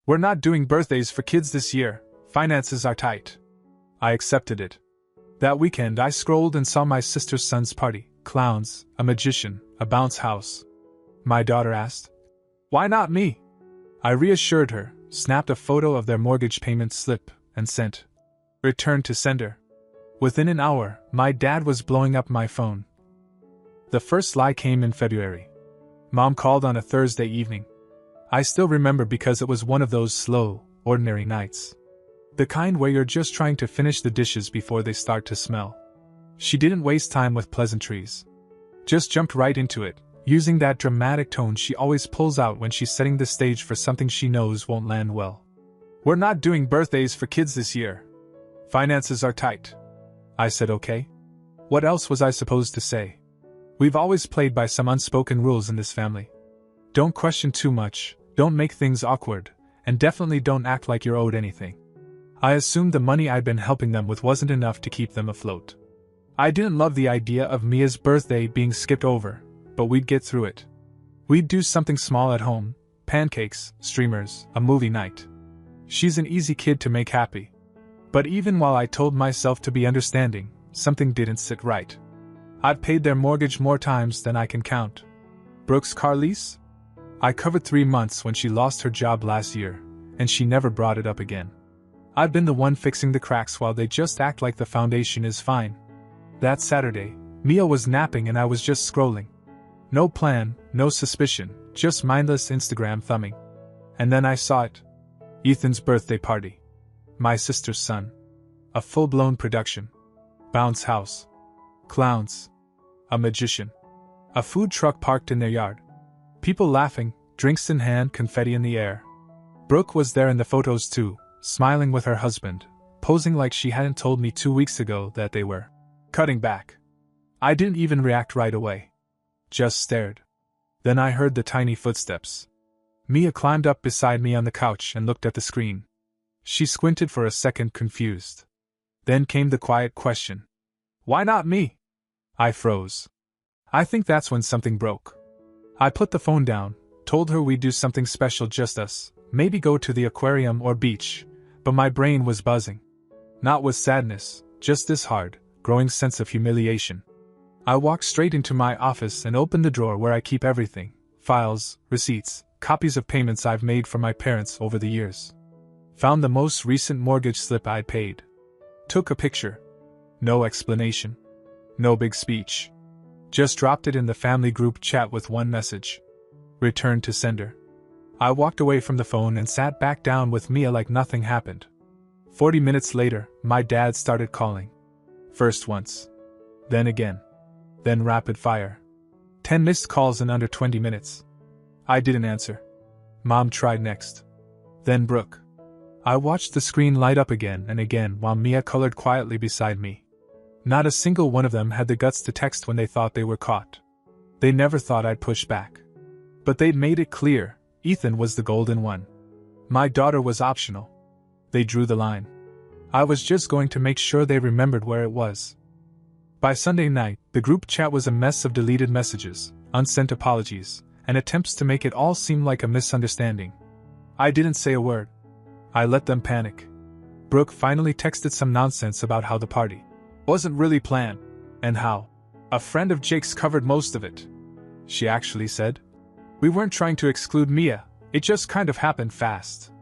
We're not doing birthdays for kids this year, finances are tight. I accepted it. That weekend I scrolled and saw my sister's son's party, clowns, a magician, a bounce house. My daughter asked, "Why not me?" I reassured her, snapped a photo of their mortgage payment slip, and sent. Return to sender. Within an hour, my dad was blowing up my phone. The first lie came in February. Mom called on a Thursday evening. I still remember because it was one of those slow, ordinary nights. The kind where you're just trying to finish the dishes before they start to smell. She didn't waste time with pleasantries. Just jumped right into it, using that dramatic tone she always pulls out when she's setting the stage for something she knows won't land well. We're not doing birthdays for kids this year. Finances are tight. I said okay. What else was I supposed to say? We've always played by some unspoken rules in this family. Don't question too much, don't make things awkward, and definitely don't act like you're owed anything. I assumed the money I'd been helping them with wasn't enough to keep them afloat. I didn't love the idea of Mia's birthday being skipped over, but we'd get through it. We'd do something small at home, pancakes, streamers, a movie night. She's an easy kid to make happy. But even while I told myself to be understanding, something didn't sit right. I've paid their mortgage more times than I can count. Brooke's car lease? I covered 3 months when she lost her job last year, and she never brought it up again. I've been the one fixing the cracks while they just act like the foundation is fine. That Saturday, Mia was napping and I was just scrolling. No plan, no suspicion, just mindless Instagram thumbing. And then I saw it. Ethan's birthday party. My sister's son. A full-blown production. Bounce house. Clowns. A magician. A food truck parked in their yard. People laughing, drinks in hand, confetti in the air. Brooke was there in the photos too, smiling with her husband, posing like she hadn't told me 2 weeks ago that they were. Cutting back. I didn't even react right away. Just stared. Then I heard the tiny footsteps. Mia climbed up beside me on the couch and looked at the screen. She squinted for a second, confused. Then came the quiet question. Why not me? I froze. I think that's when something broke. I put the phone down, told her we'd do something special, just us, maybe go to the aquarium or beach, but my brain was buzzing. Not with sadness, just this hard, growing sense of humiliation. I walked straight into my office and opened the drawer where I keep everything: files, receipts, copies of payments I've made for my parents over the years. Found the most recent mortgage slip I'd paid. Took a picture. No explanation. No big speech. Just dropped it in the family group chat with one message. Return to sender. I walked away from the phone and sat back down with Mia like nothing happened. 40 minutes later, my dad started calling. First once. Then again. Then rapid fire. 10 missed calls in under 20 minutes. I didn't answer. Mom tried next. Then Brooke. I watched the screen light up again and again while Mia colored quietly beside me. Not a single one of them had the guts to text when they thought they were caught. They never thought I'd push back. But they'd made it clear, Ethan was the golden one. My daughter was optional. They drew the line. I was just going to make sure they remembered where it was. By Sunday night, the group chat was a mess of deleted messages, unsent apologies, and attempts to make it all seem like a misunderstanding. I didn't say a word. I let them panic. Brooke finally texted some nonsense about how the party wasn't really planned, and how a friend of Jake's covered most of it. She actually said, "We weren't trying to exclude Mia, it just kind of happened fast."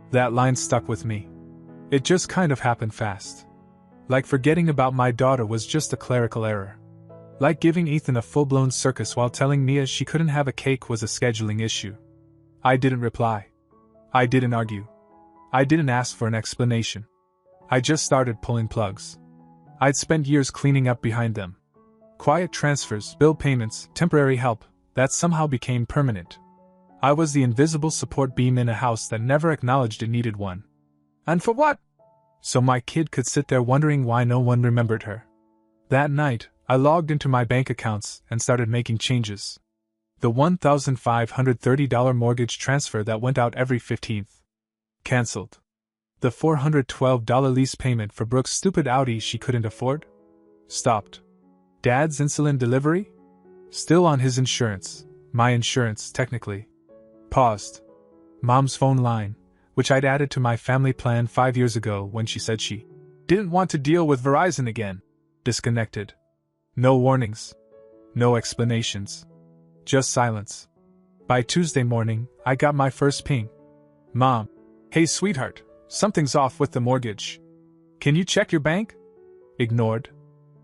That line stuck with me. It just kind of happened fast. Like forgetting about my daughter was just a clerical error. Like giving Ethan a full-blown circus while telling Mia she couldn't have a cake was a scheduling issue. I didn't reply. I didn't argue. I didn't ask for an explanation. I just started pulling plugs. I'd spent years cleaning up behind them. Quiet transfers, bill payments, temporary help, that somehow became permanent. I was the invisible support beam in a house that never acknowledged it needed one. And for what? So my kid could sit there wondering why no one remembered her. That night, I logged into my bank accounts and started making changes. The $1,530 mortgage transfer that went out every 15th. Cancelled. The $412 lease payment for Brooke's stupid Audi she couldn't afford? Stopped. Dad's insulin delivery? Still on his insurance. My insurance, technically. Paused. Mom's phone line, which I'd added to my family plan 5 years ago when she said she didn't want to deal with Verizon again. Disconnected. No warnings. No explanations. Just silence. By Tuesday morning, I got my first ping. Mom. Hey sweetheart, something's off with the mortgage. Can you check your bank? Ignored.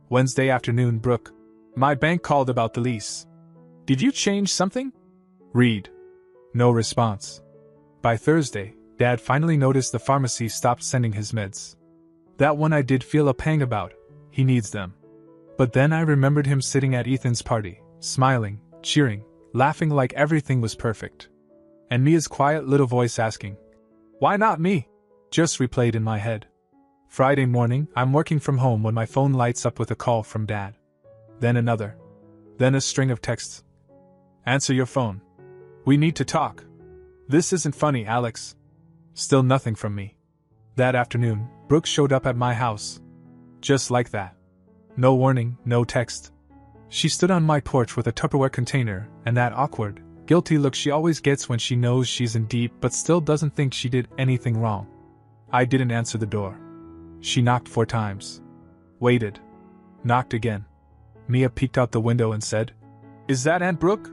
Wednesday afternoon, Brooke. My bank called about the lease. Did you change something? Read. No response. By Thursday, Dad finally noticed the pharmacy stopped sending his meds. That one I did feel a pang about. He needs them. But then I remembered him sitting at Ethan's party, smiling, cheering, laughing like everything was perfect. And Mia's quiet little voice asking, "Why not me?" just replayed in my head. Friday morning, I'm working from home when my phone lights up with a call from Dad. Then another. Then a string of texts. Answer your phone. We need to talk. This isn't funny, Alex. Still nothing from me. That afternoon, Brooke showed up at my house. Just like that. No warning, no text. She stood on my porch with a Tupperware container and that awkward, guilty look she always gets when she knows she's in deep but still doesn't think she did anything wrong. I didn't answer the door. She knocked 4 times. Waited. Knocked again. Mia peeked out the window and said, "Is that Aunt Brooke?"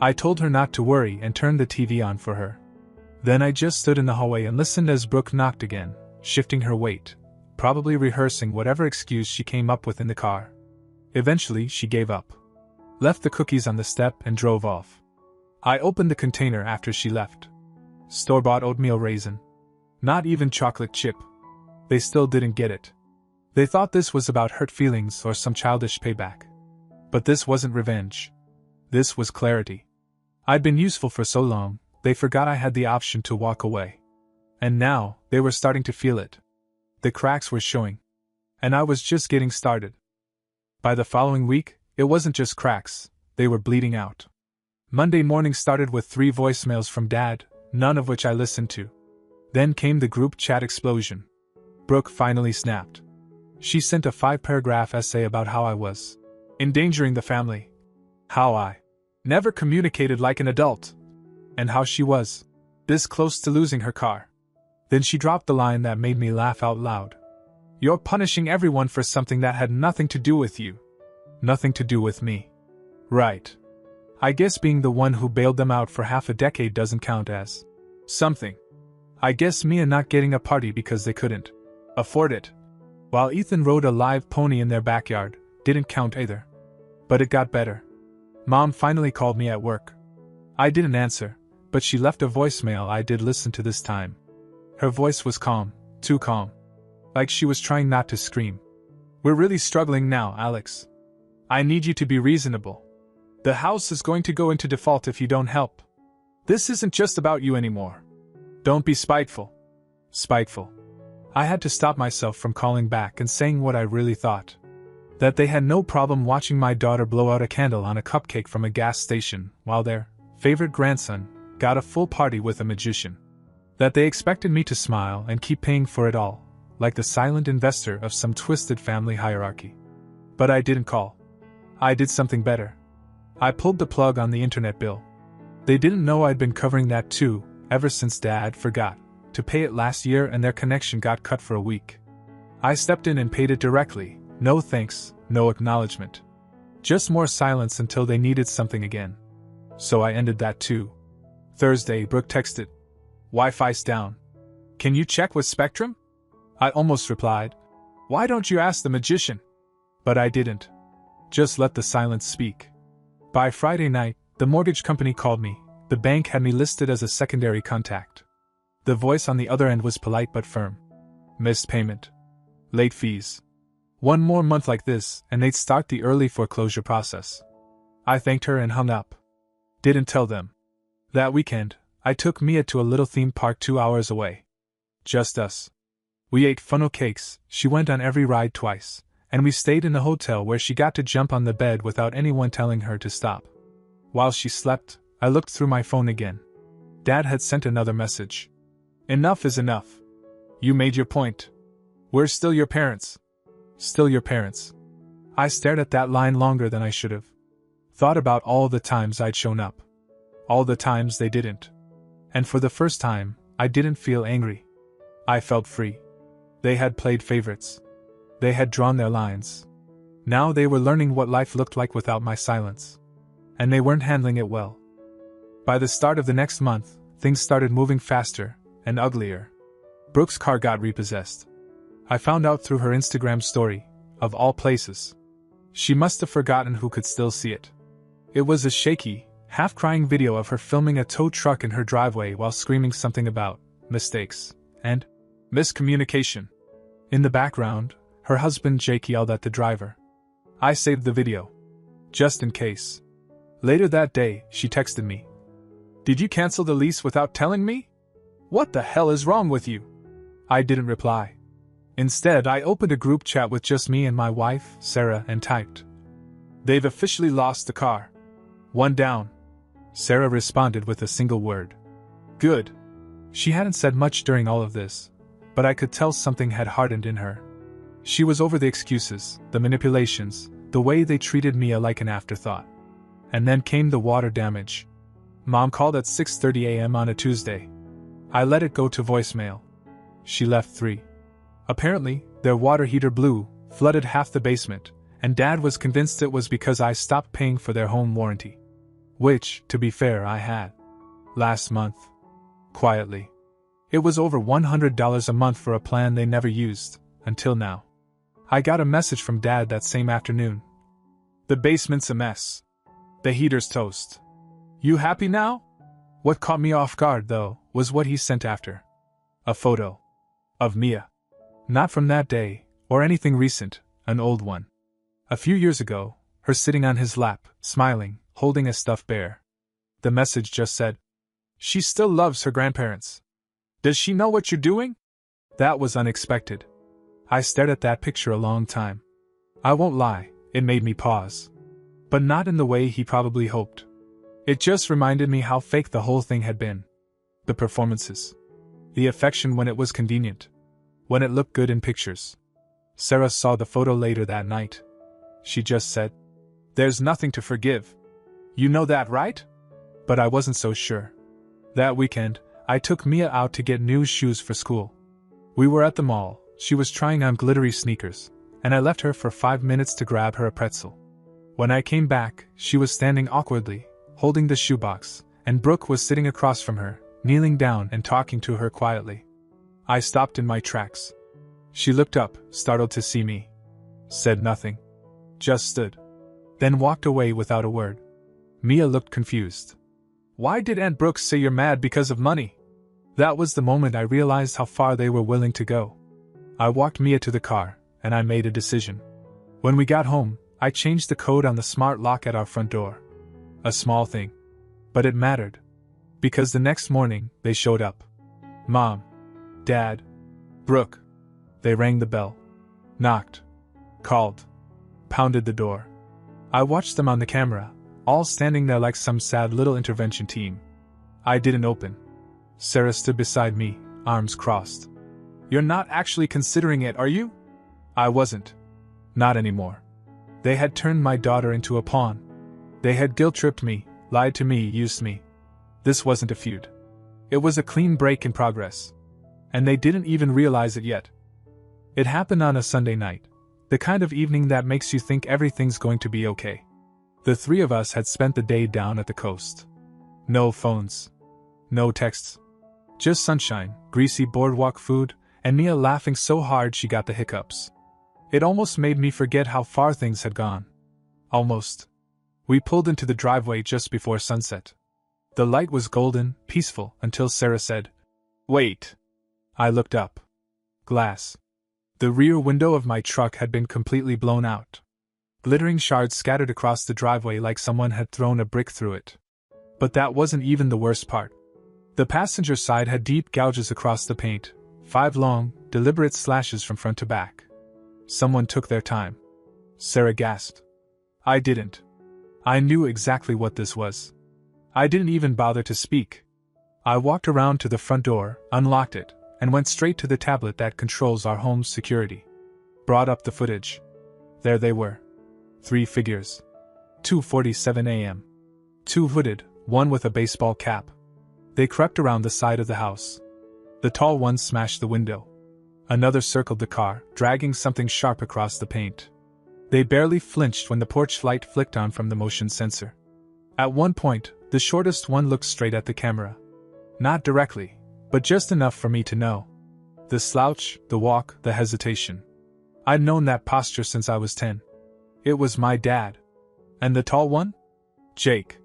I told her not to worry and turned the TV on for her. Then I just stood in the hallway and listened as Brooke knocked again, shifting her weight, probably rehearsing whatever excuse she came up with in the car. Eventually, she gave up. Left the cookies on the step and drove off. I opened the container after she left. Store-bought oatmeal raisin. Not even chocolate chip. They still didn't get it. They thought this was about hurt feelings or some childish payback. But this wasn't revenge. This was clarity. I'd been useful for so long, they forgot I had the option to walk away. And now, they were starting to feel it. The cracks were showing. And I was just getting started. By the following week, it wasn't just cracks, they were bleeding out. Monday morning started with 3 voicemails from Dad, none of which I listened to. Then came the group chat explosion. Brooke finally snapped. She sent a 5-paragraph essay about how I was endangering the family. How I never communicated like an adult. And how she was this close to losing her car. Then she dropped the line that made me laugh out loud. "You're punishing everyone for something that had nothing to do with you. Nothing to do with me." Right. I guess being the one who bailed them out for half a decade doesn't count as something. I guess Mia not getting a party because they couldn't afford it, while Ethan rode a live pony in their backyard, didn't count either. But it got better. Mom finally called me at work. I didn't answer, but she left a voicemail I did listen to this time. Her voice was calm, too calm. Like she was trying not to scream. "We're really struggling now, Alex. I need you to be reasonable. The house is going to go into default if you don't help. This isn't just about you anymore. Don't be spiteful." Spiteful. I had to stop myself from calling back and saying what I really thought. That they had no problem watching my daughter blow out a candle on a cupcake from a gas station while their favorite grandson got a full party with a magician. That they expected me to smile and keep paying for it all, like the silent investor of some twisted family hierarchy. But I didn't call. I did something better. I pulled the plug on the internet bill. They didn't know I'd been covering that too, ever since Dad forgot to pay it last year and their connection got cut for a week. I stepped in and paid it directly, no thanks, no acknowledgement. Just more silence until they needed something again. So I ended that too. Thursday, Brooke texted, "Wi-Fi's down. Can you check with Spectrum?" I almost replied, "Why don't you ask the magician?" But I didn't. Just let the silence speak. By Friday night, the mortgage company called me. The bank had me listed as a secondary contact. The voice on the other end was polite but firm. Missed payment. Late fees. 1 more month like this, and they'd start the early foreclosure process. I thanked her and hung up. Didn't tell them. That weekend, I took Mia to a little theme park 2 hours away. Just us. We ate funnel cakes, she went on every ride twice, and we stayed in the hotel where she got to jump on the bed without anyone telling her to stop. While she slept, I looked through my phone again. Dad had sent another message. "Enough is enough. You made your point. We're still your parents. Still your parents." I stared at that line longer than I should have. Thought about all the times I'd shown up. All the times they didn't. And for the first time, I didn't feel angry. I felt free. They had played favorites. They had drawn their lines. Now they were learning what life looked like without my silence. And they weren't handling it well. By the start of the next month, things started moving faster and uglier. Brooke's car got repossessed. I found out through her Instagram story, of all places. She must have forgotten who could still see it. It was a shaky, half-crying video of her filming a tow truck in her driveway while screaming something about mistakes and miscommunication. In the background, her husband Jake yelled at the driver. I saved the video. Just in case. Later that day, she texted me. "Did you cancel the lease without telling me? What the hell is wrong with you?" I didn't reply. Instead, I opened a group chat with just me and my wife, Sarah, and typed, "They've officially lost the car. One down." Sarah responded with a single word. "Good." She hadn't said much during all of this, but I could tell something had hardened in her. She was over the excuses, the manipulations, the way they treated Mia like an afterthought. And then came the water damage. Mom called at 6:30 a.m. on a Tuesday. I let it go to voicemail. She left 3. Apparently, their water heater blew, flooded half the basement, and Dad was convinced it was because I stopped paying for their home warranty. Which, to be fair, I had. Last month. Quietly. It was over $100 a month for a plan they never used, until now. I got a message from Dad that same afternoon. "The basement's a mess. The heater's toast. You happy now?" What caught me off guard, though, was what he sent after. A photo. Of Mia. Not from that day, or anything recent, an old one. A few years ago, her sitting on his lap, smiling, holding a stuffed bear. The message just said, "She still loves her grandparents. Does she know what you're doing?" That was unexpected. I stared at that picture a long time. I won't lie, it made me pause. But not in the way he probably hoped. It just reminded me how fake the whole thing had been. The performances. The affection when it was convenient. When it looked good in pictures. Sarah saw the photo later that night. She just said, "There's nothing to forgive. You know that, right?" But I wasn't so sure. That weekend, I took Mia out to get new shoes for school. We were at the mall, she was trying on glittery sneakers, and I left her for 5 minutes to grab her a pretzel. When I came back, she was standing awkwardly, holding the shoebox, and Brooke was sitting across from her, kneeling down and talking to her quietly. I stopped in my tracks. She looked up, startled to see me. Said nothing. Just stood. Then walked away without a word. Mia looked confused. "Why did Aunt Brooke say you're mad because of money?" That was the moment I realized how far they were willing to go. I walked Mia to the car, and I made a decision. When we got home, I changed the code on the smart lock at our front door. A small thing. But it mattered. Because the next morning, they showed up. Mom. Dad. Brooke. They rang the bell. Knocked. Called. Pounded the door. I watched them on the camera, all standing there like some sad little intervention team. I didn't open. Sarah stood beside me, arms crossed. "You're not actually considering it, are you?" I wasn't. Not anymore. They had turned my daughter into a pawn. They had guilt-tripped me, lied to me, used me. This wasn't a feud. It was a clean break in progress. And they didn't even realize it yet. It happened on a Sunday night, the kind of evening that makes you think everything's going to be okay. The 3 of us had spent the day down at the coast. No phones. No texts. Just sunshine, greasy boardwalk food, and Mia laughing so hard she got the hiccups. It almost made me forget how far things had gone. Almost. We pulled into the driveway just before sunset. The light was golden, peaceful, until Sarah said, "Wait." I looked up. Glass. The rear window of my truck had been completely blown out. Glittering shards scattered across the driveway like someone had thrown a brick through it. But that wasn't even the worst part. The passenger side had deep gouges across the paint, 5 long, deliberate slashes from front to back. Someone took their time. Sarah gasped. I didn't. I knew exactly what this was. I didn't even bother to speak. I walked around to the front door, unlocked it, and went straight to the tablet that controls our home's security. Brought up the footage. There they were. 3 figures. 2:47 a.m. 2 hooded, one with a baseball cap. They crept around the side of the house. The tall one smashed the window. Another circled the car, dragging something sharp across the paint. They barely flinched when the porch light flicked on from the motion sensor. At one point, the shortest one looked straight at the camera. Not directly, but just enough for me to know. The slouch, the walk, the hesitation. I'd known that posture since I was 10. It was my dad. And the tall one? Jake.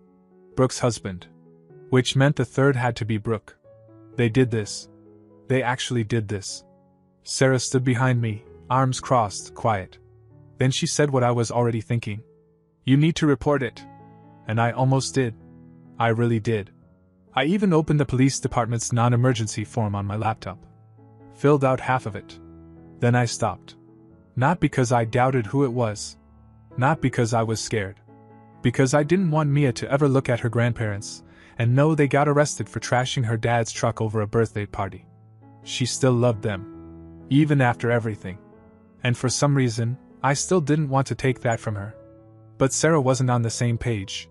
Brooke's husband. Which meant the third had to be Brooke. They did this. They actually did this. Sarah stood behind me, arms crossed, quiet. Then she said what I was already thinking. You need to report it. And I almost did. I really did. I even opened the police department's non-emergency form on my laptop. Filled out half of it. Then I stopped. Not because I doubted who it was. Not because I was scared. Because I didn't want Mia to ever look at her grandparents and know they got arrested for trashing her dad's truck over a birthday party. She still loved them. Even after everything. And for some reason, I still didn't want to take that from her. But Sarah wasn't on the same page.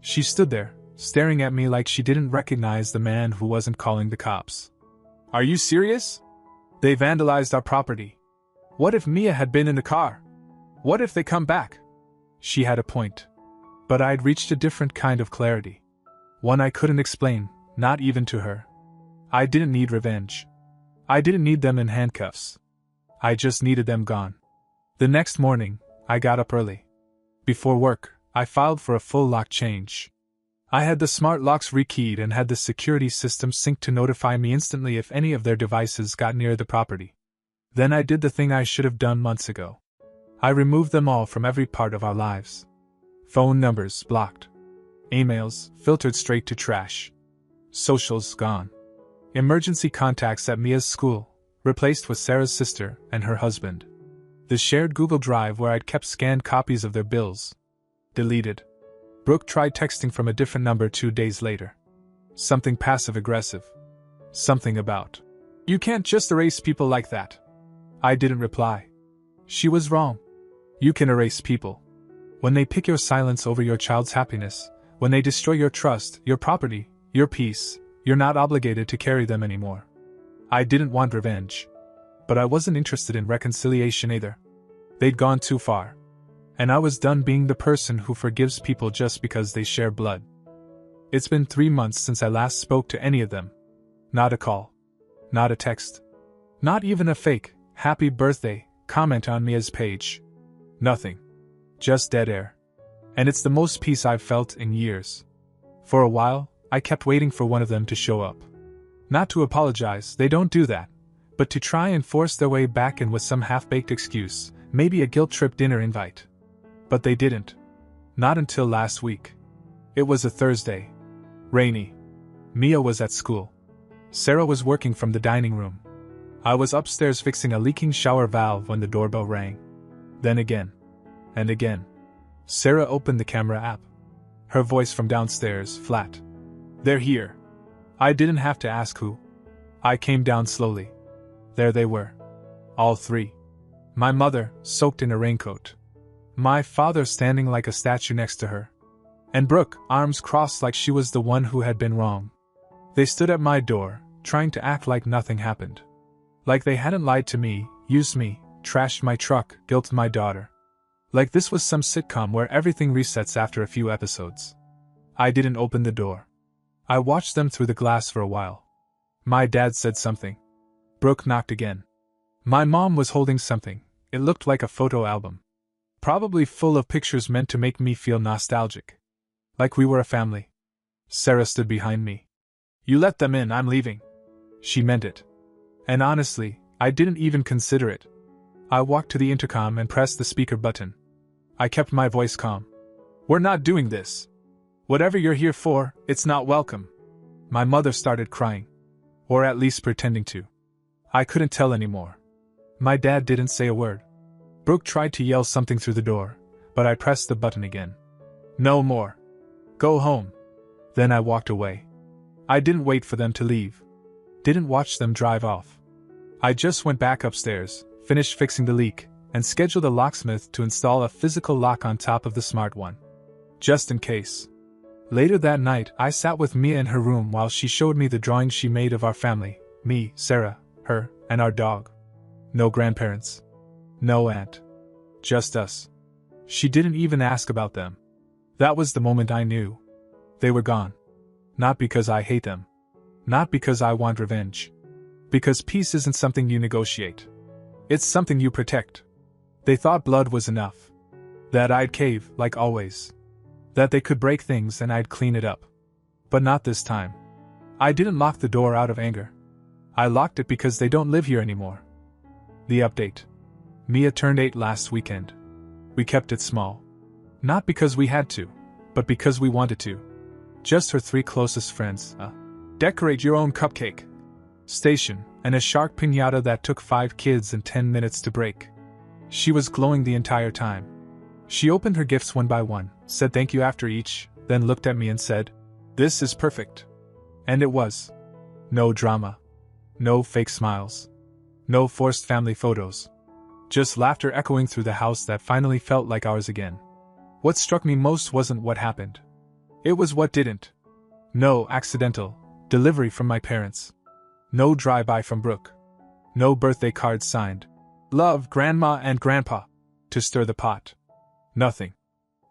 She stood there, staring at me like she didn't recognize the man who wasn't calling the cops. Are you serious? They vandalized our property. What if Mia had been in the car? What if they come back? She had a point. But I'd reached a different kind of clarity. One I couldn't explain, not even to her. I didn't need revenge. I didn't need them in handcuffs. I just needed them gone. The next morning, I got up early. Before work, I filed for a full lock change. I had the smart locks rekeyed and had the security system synced to notify me instantly if any of their devices got near the property. Then I did the thing I should have done months ago. I removed them all from every part of our lives. Phone numbers blocked. Emails filtered straight to trash. Socials gone. Emergency contacts at Mia's school replaced with Sarah's sister and her husband. The shared Google Drive where I'd kept scanned copies of their bills. Deleted. Brooke tried texting from a different number 2 days later. Something passive-aggressive. Something about, "You can't just erase people like that." I didn't reply. She was wrong. You can erase people. When they pick your silence over your child's happiness, when they destroy your trust, your property, your peace, you're not obligated to carry them anymore. I didn't want revenge. But I wasn't interested in reconciliation either. They'd gone too far. And I was done being the person who forgives people just because they share blood. It's been 3 months since I last spoke to any of them. Not a call. Not a text. Not even a fake, "Happy birthday" comment on Mia's page. Nothing. Just dead air. And it's the most peace I've felt in years. For a while, I kept waiting for one of them to show up. Not to apologize, they don't do that, but to try and force their way back in with some half-baked excuse, maybe a guilt-trip dinner invite. But they didn't. Not until last week. It was a Thursday. Rainy. Mia was at school. Sarah was working from the dining room. I was upstairs fixing a leaking shower valve when the doorbell rang. Then again. And again. Sarah opened the camera app. Her voice from downstairs, flat. "They're here." I didn't have to ask who. I came down slowly. There they were. All three. My mother, soaked in a raincoat. My father standing like a statue next to her. And Brooke, arms crossed like she was the one who had been wrong. They stood at my door, trying to act like nothing happened. Like they hadn't lied to me, used me, trashed my truck, guilted my daughter. Like this was some sitcom where everything resets after a few episodes. I didn't open the door. I watched them through the glass for a while. My dad said something. Brooke knocked again. My mom was holding something. It looked like a photo album. Probably full of pictures meant to make me feel nostalgic. Like we were a family. Sarah stood behind me. "You let them in, I'm leaving." She meant it. And honestly, I didn't even consider it. I walked to the intercom and pressed the speaker button. I kept my voice calm. "We're not doing this. Whatever you're here for, it's not welcome." My mother started crying. Or at least pretending to. I couldn't tell anymore. My dad didn't say a word. Brooke tried to yell something through the door, but I pressed the button again. "No more. Go home." Then I walked away. I didn't wait for them to leave. Didn't watch them drive off. I just went back upstairs, finished fixing the leak, and scheduled a locksmith to install a physical lock on top of the smart one. Just in case. Later that night, I sat with Mia in her room while she showed me the drawing she made of our family, Me, Sarah, her, and our dog. No grandparents. No aunt. Just us. She didn't even ask about them. That was the moment I knew. They were gone. Not because I hate them. Not because I want revenge. Because peace isn't something you negotiate. It's something you protect. They thought blood was enough. That I'd cave, like always. That they could break things and I'd clean it up. But not this time. I didn't lock the door out of anger. I locked it because they don't live here anymore. The update. Mia turned 8 last weekend. We kept it small. Not because we had to, but because we wanted to. Just her 3 closest friends, decorate your own cupcake station, and a shark piñata that took 5 kids and 10 minutes to break. She was glowing the entire time. She opened her gifts one by one, said thank you after each, then looked at me and said, "This is perfect." And it was. No drama. No fake smiles. No forced family photos. Just laughter echoing through the house that finally felt like ours again. What struck me most wasn't what happened. It was what didn't. No accidental delivery from my parents. No drive-by from Brooke. No birthday cards signed, "Love, Grandma and Grandpa," to stir the pot. Nothing.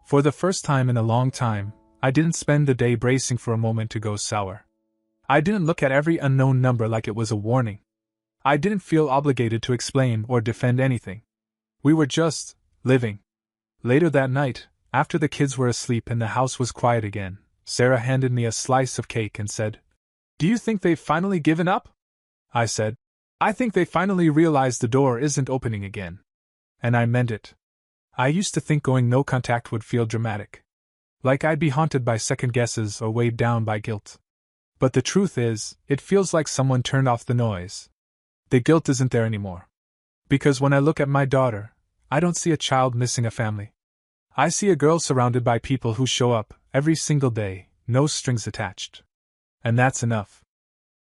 For the first time in a long time, I didn't spend the day bracing for a moment to go sour. I didn't look at every unknown number like it was a warning. I didn't feel obligated to explain or defend anything. We were just living. Later that night, after the kids were asleep and the house was quiet again, Sarah handed me a slice of cake and said, "Do you think they've finally given up?" I said, "I think they finally realized the door isn't opening again." And I meant it. I used to think going no contact would feel dramatic. Like I'd be haunted by second guesses or weighed down by guilt. But the truth is, it feels like someone turned off the noise. The guilt isn't there anymore. Because when I look at my daughter, I don't see a child missing a family. I see a girl surrounded by people who show up every single day, no strings attached. And that's enough.